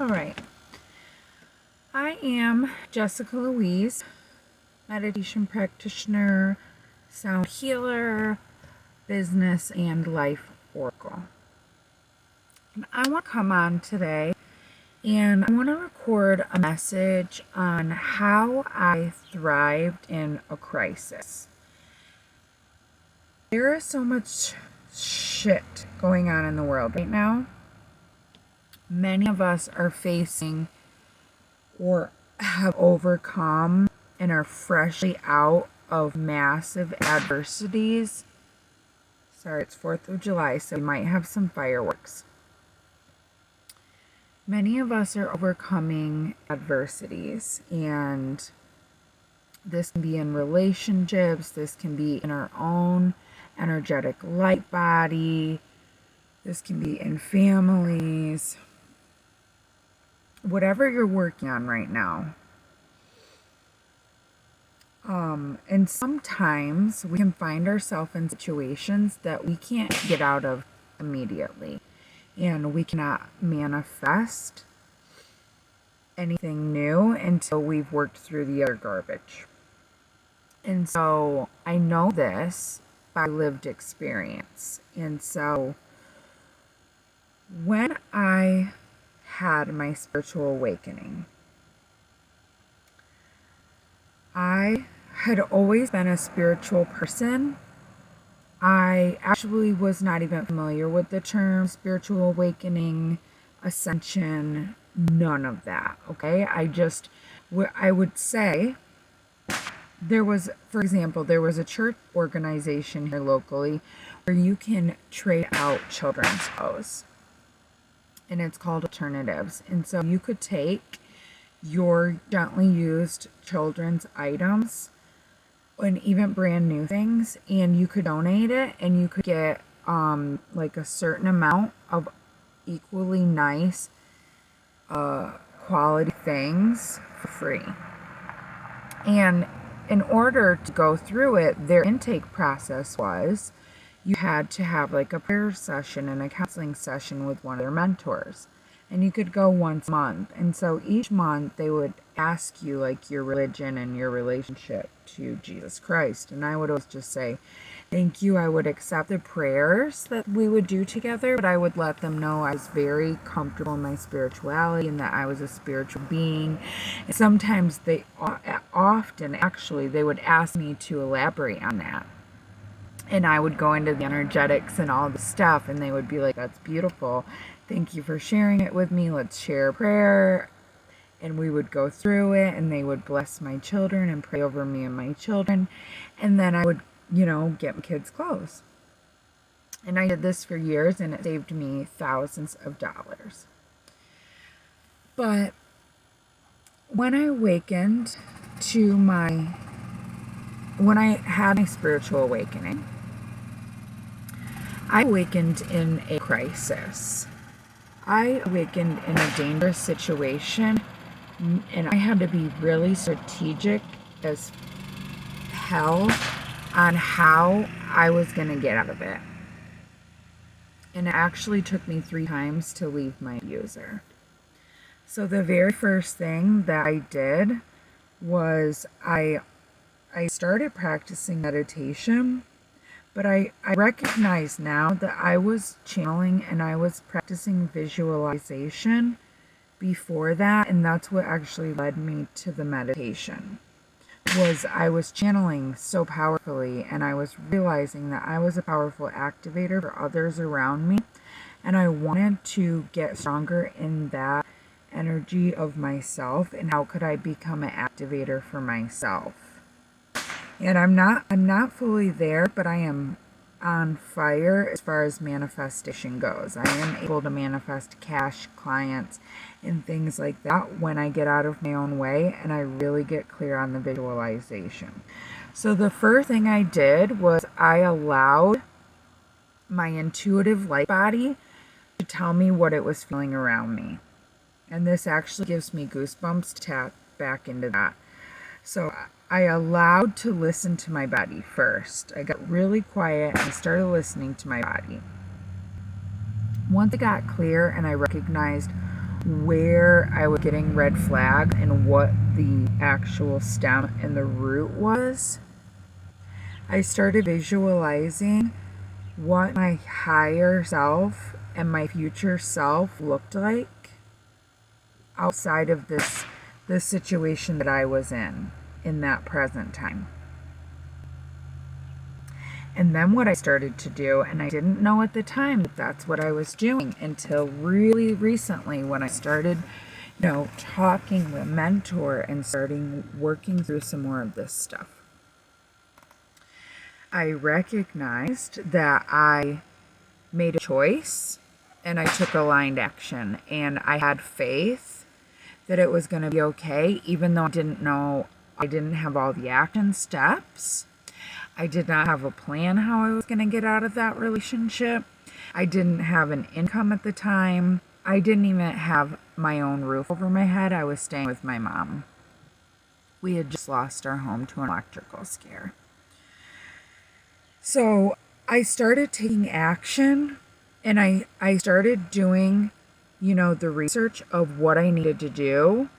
All right. I am Jessica Louise, meditation practitioner, sound healer, business, and life oracle. And I want to come on today and I want to record a message on how I thrived in a crisis. There is so much shit going on in the world right now. Many of us are facing or have overcome and are freshly out of massive adversities. Sorry, it's 4th of July, so we might have some fireworks. Many of us are overcoming adversities, and this can be in relationships, this can be in our own energetic light body, this can be in families. Whatever you're working on right now. And sometimes we can find ourselves in situations that we can't get out of immediately. And we cannot manifest anything new until we've worked through the other garbage. And so I know this by lived experience. And so when I had my spiritual awakening, I had always been a spiritual person. I actually was not even familiar with the term spiritual awakening, ascension, none of that, okay? I would say there was, for example, there was a church organization here locally where you can trade out children's clothes. And it's called Alternatives. And so you could take your gently used children's items and even brand new things, and you could donate it, and you could get like a certain amount of equally nice quality things for free. And in order to go through it, their intake process was you had to have like a prayer session and a counseling session with one of their mentors. And you could go once a month. And so each month they would ask you like your religion and your relationship to Jesus Christ. And I would always just say, thank you. I would accept the prayers that we would do together, but I would let them know I was very comfortable in my spirituality and that I was a spiritual being. And sometimes they would ask me to elaborate on that. And I would go into the energetics and all the stuff, and they would be like, that's beautiful. Thank you for sharing it with me. Let's share a prayer. And we would go through it, and they would bless my children and pray over me and my children. And then I would, get my kids clothes. And I did this for years, and it saved me thousands of dollars. But when I awakened when I had my spiritual awakening, I awakened in a crisis. I awakened in a dangerous situation, and I had to be really strategic as hell on how I was going to get out of it. And it actually took me 3 times to leave my abuser. So the very first thing that I did was I started practicing meditation, but I recognize now that I was channeling and I was practicing visualization before that, and that's what actually led me to the meditation. Was I was channeling so powerfully, and I was realizing that I was a powerful activator for others around me, and I wanted to get stronger in that energy of myself, and how could I become an activator for myself. And I'm not fully there, but I am on fire as far as manifestation goes. I am able to manifest cash, clients, and things like that when I get out of my own way and I really get clear on the visualization. So the first thing I did was I allowed my intuitive light body to tell me what it was feeling around me. And this actually gives me goosebumps to tap back into that. So I allowed to listen to my body first. I got really quiet and I started listening to my body. Once I got clear and I recognized where I was getting red flags and what the actual stem and the root was, I started visualizing what my higher self and my future self looked like outside of this situation that I was in that present time. And then what I started to do, and I didn't know at the time that that's what I was doing until really recently when I started, talking with a mentor and starting working through some more of this stuff. I recognized that I made a choice and I took aligned action, and I had faith that it was going to be okay, even though I didn't know, I didn't have all the action steps. I did not have a plan how I was going to get out of that relationship. I didn't have an income at the time. I didn't even have my own roof over my head. I was staying with my mom. We had just lost our home to an electrical scare. So I started taking action, and I started doing, the research of what I needed to do.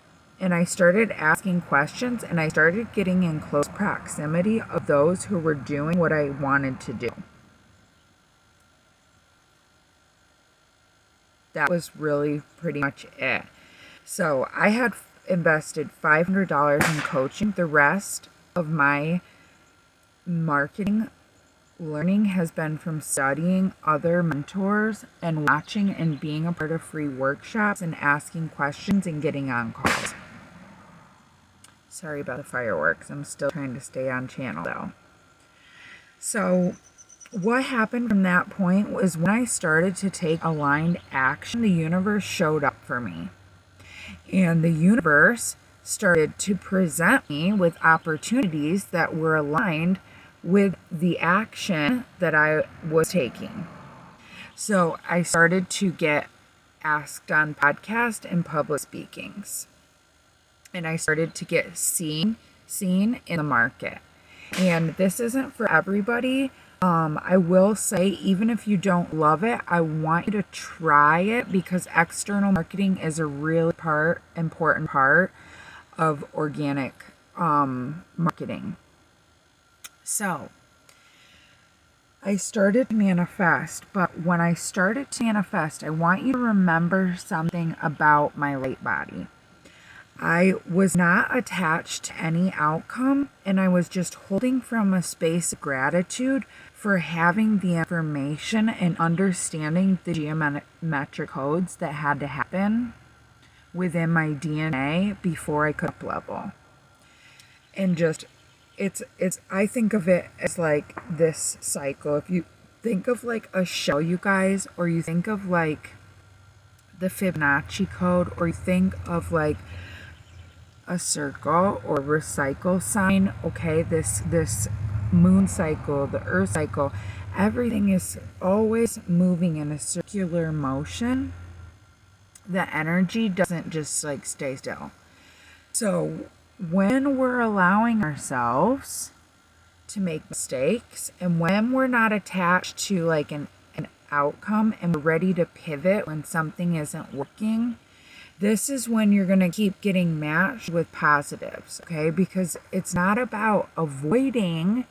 And I started asking questions, and I started getting in close proximity of those who were doing what I wanted to do. That was really pretty much it. So I had invested $500 in coaching. The rest of my marketing learning has been from studying other mentors and watching and being a part of free workshops and asking questions and getting on calls. Sorry about the fireworks. I'm still trying to stay on channel though. So what happened from that point was when I started to take aligned action, the universe showed up for me. And the universe started to present me with opportunities that were aligned with the action that I was taking. So I started to get asked on podcast and public speakings. And I started to get seen in the market. And this isn't for everybody. I will say, even if you don't love it, I want you to try it, because external marketing is a really important part of organic marketing. So I started to manifest, but when I started to manifest, I want you to remember something about my light body. I was not attached to any outcome, and I was just holding from a space of gratitude for having the information and understanding the geometric codes that had to happen within my DNA before I could up level. And just, I think of it as like this cycle. If you think of like a shell, you guys, or you think of like the Fibonacci code, or you think of like a circle or recycle sign, okay, this moon cycle, the earth cycle, everything is always moving in a circular motion. The energy doesn't just like stay still. So when we're allowing ourselves to make mistakes, and when we're not attached to like an outcome, and we're ready to pivot when something isn't working, this is when you're going to keep getting matched with positives, okay? Because it's not about avoiding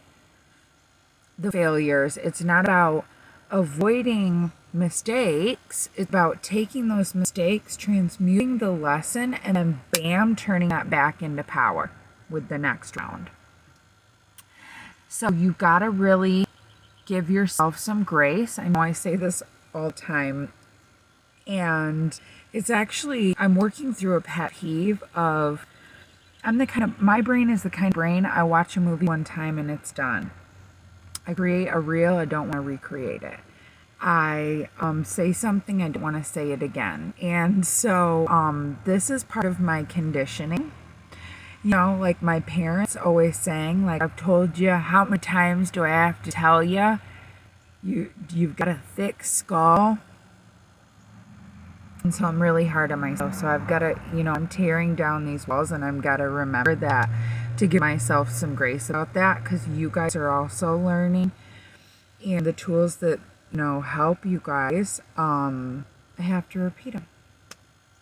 the failures. It's not about avoiding mistakes. It's about taking those mistakes, transmuting the lesson, and then bam, turning that back into power with the next round. So you got to really give yourself some grace. I know I say this all the time, and it's actually, I'm working through a pet peeve of, my brain is the kind of brain, I watch a movie one time and it's done. I create a reel, I don't want to recreate it. I say something, I don't want to say it again. And so this is part of my conditioning. Like my parents always saying, like, I've told you, how many times do I have to tell you? You've got a thick skull. And so I'm really hard on myself. So I've got to, I'm tearing down these walls, and I've got to remember that, to give myself some grace about that, because you guys are also learning. And the tools that, help you guys, I have to repeat them.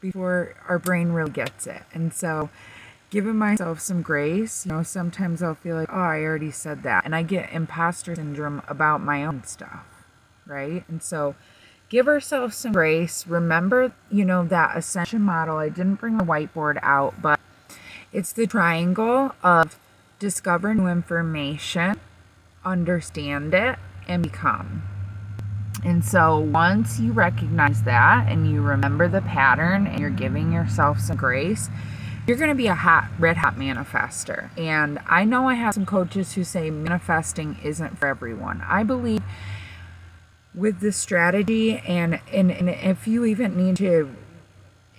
before our brain really gets it. And so giving myself some grace, sometimes I'll feel like, oh, I already said that. And I get imposter syndrome about my own stuff, right? And so give ourselves some grace. Remember, that ascension model. I didn't bring the whiteboard out, but it's the triangle of discover new information, understand it, and become. And so once you recognize that and you remember the pattern and you're giving yourself some grace, you're going to be a red hot manifester. And I know I have some coaches who say manifesting isn't for everyone. I believe with this strategy, and if you even need to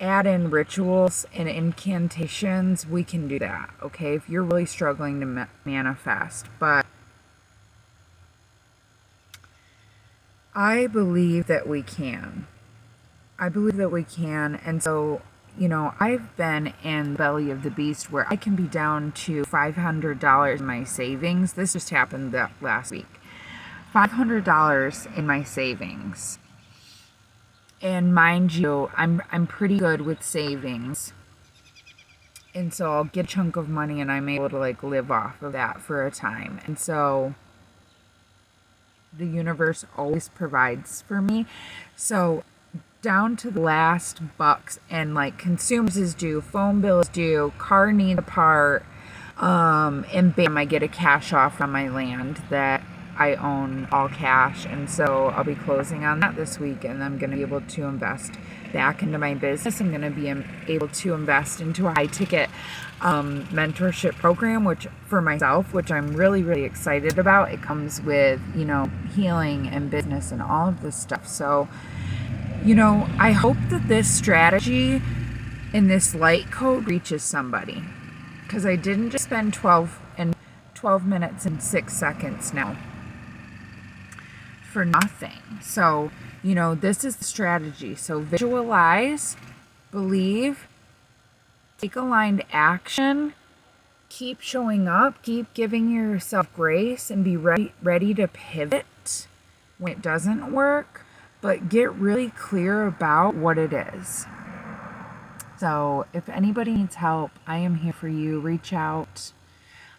add in rituals and incantations, we can do that, okay? If you're really struggling to manifest. But I believe that we can. And so, I've been in the belly of the beast where I can be down to $500 in my savings. This just happened that last week. $500 in my savings. And mind you, I'm pretty good with savings. And so I'll get a chunk of money and I'm able to live off of that for a time. And so the universe always provides for me. So down to the last bucks, and consumers is due, phone bill is due, car needs a part, and bam, I get a cash offer on my land that I own all cash. And so I'll be closing on that this week, and I'm going to be able to invest back into my business. I'm going to be able to invest into a high ticket mentorship program, which for myself, which I'm really, really excited about. It comes with, healing and business and all of this stuff. So, I hope that this strategy in this light code reaches somebody, because I didn't just spend 12 minutes and 6 seconds now for nothing. So, this is the strategy. So visualize, believe, take aligned action, keep showing up, keep giving yourself grace, and be ready to pivot when it doesn't work, but get really clear about what it is. So if anybody needs help, I am here for you. Reach out.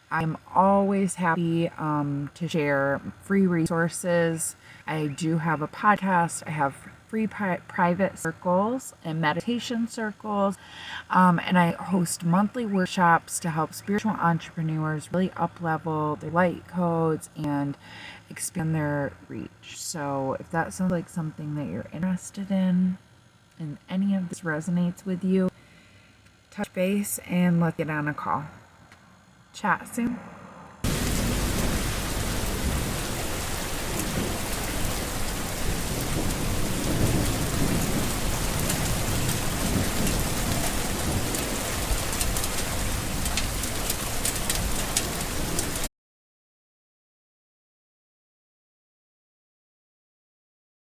I'm always happy to share free resources. I do have a podcast. I have free private circles and meditation circles. And I host monthly workshops to help spiritual entrepreneurs really up-level their light codes and expand their reach. So if that sounds like something that you're interested in, and any of this resonates with you, touch base and let's get on a call. Chat soon.